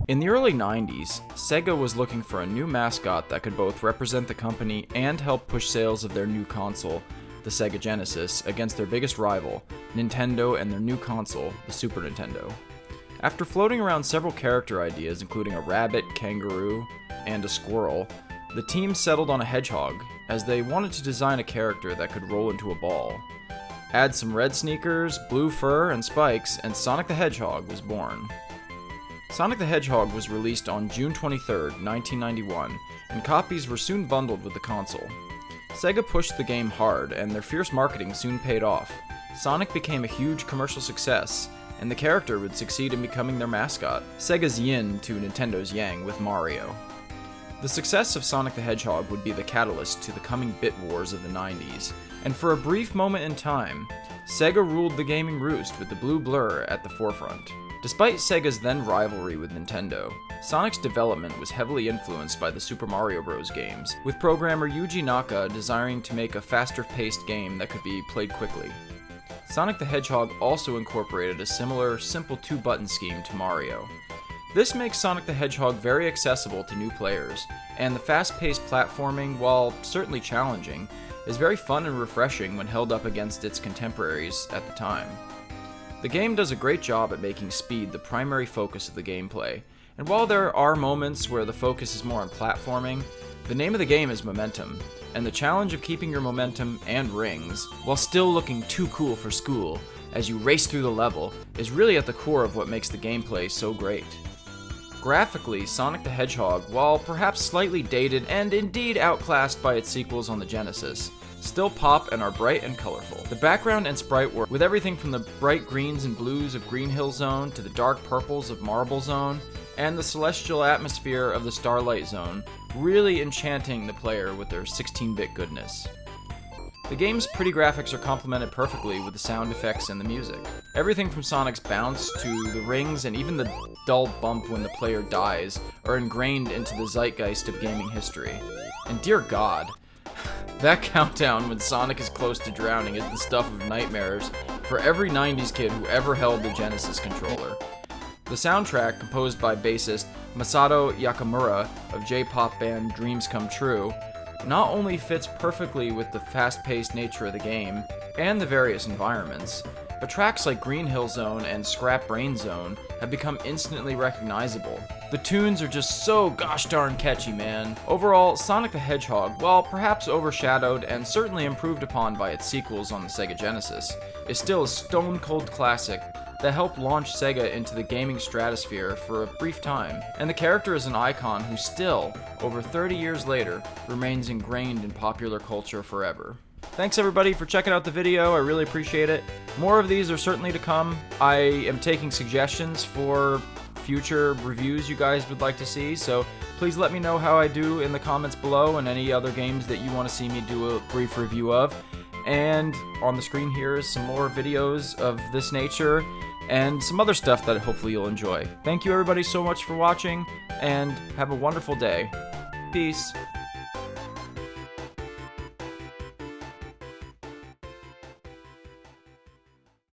In the early 90s, Sega was looking for a new mascot that could both represent the company and help push sales of their new console, the Sega Genesis, against their biggest rival, Nintendo, and their new console, the Super Nintendo. After floating around several character ideas, including a rabbit, kangaroo, and a squirrel, the team settled on a hedgehog, as they wanted to design a character that could roll into a ball. Add some red sneakers, blue fur, and spikes, and Sonic the Hedgehog was born. Sonic the Hedgehog was released on June 23, 1991, and copies were soon bundled with the console. Sega pushed the game hard, and their fierce marketing soon paid off. Sonic became a huge commercial success, and the character would succeed in becoming their mascot, Sega's yin to Nintendo's yang with Mario. The success of Sonic the Hedgehog would be the catalyst to the coming bit wars of the 90s, and for a brief moment in time, Sega ruled the gaming roost with the blue blur at the forefront. Despite Sega's then rivalry with Nintendo, Sonic's development was heavily influenced by the Super Mario Bros. Games, with programmer Yuji Naka desiring to make a faster-paced game that could be played quickly. Sonic the Hedgehog also incorporated a similar, simple two-button scheme to Mario. This makes Sonic the Hedgehog very accessible to new players, and the fast-paced platforming, while certainly challenging, is very fun and refreshing when held up against its contemporaries at the time. The game does a great job at making speed the primary focus of the gameplay, and while there are moments where the focus is more on platforming, the name of the game is momentum, and the challenge of keeping your momentum and rings, while still looking too cool for school as you race through the level, is really at the core of what makes the gameplay so great. Graphically, Sonic the Hedgehog, while perhaps slightly dated and indeed outclassed by its sequels on the Genesis, still pop and are bright and colorful. The background and sprite work, with everything from the bright greens and blues of Green Hill Zone to the dark purples of Marble Zone, and the celestial atmosphere of the Starlight Zone, really enchanting the player with their 16-bit goodness. The game's pretty graphics are complemented perfectly with the sound effects and the music. Everything from Sonic's bounce to the rings and even the dull bump when the player dies are ingrained into the zeitgeist of gaming history. And dear God, that countdown when Sonic is close to drowning is the stuff of nightmares for every 90s kid who ever held the Genesis controller. The soundtrack, composed by bassist Masato Yakamura of J-pop band Dreams Come True, not only fits perfectly with the fast-paced nature of the game and the various environments, but tracks like Green Hill Zone and Scrap Brain Zone have become instantly recognizable. The tunes are just so gosh darn catchy, man. Overall, Sonic the Hedgehog, while perhaps overshadowed and certainly improved upon by its sequels on the Sega Genesis, is still a stone-cold classic that helped launch Sega into the gaming stratosphere for a brief time, and the character is an icon who still, over 30 years later, remains ingrained in popular culture forever. Thanks everybody for checking out the video, I really appreciate it. More of these are certainly to come. I am taking suggestions for future reviews you guys would like to see, so please let me know how I do in the comments below and any other games that you want to see me do a brief review of. And on the screen here is some more videos of this nature and some other stuff that hopefully you'll enjoy. Thank you everybody so much for watching, and have a wonderful day. Peace.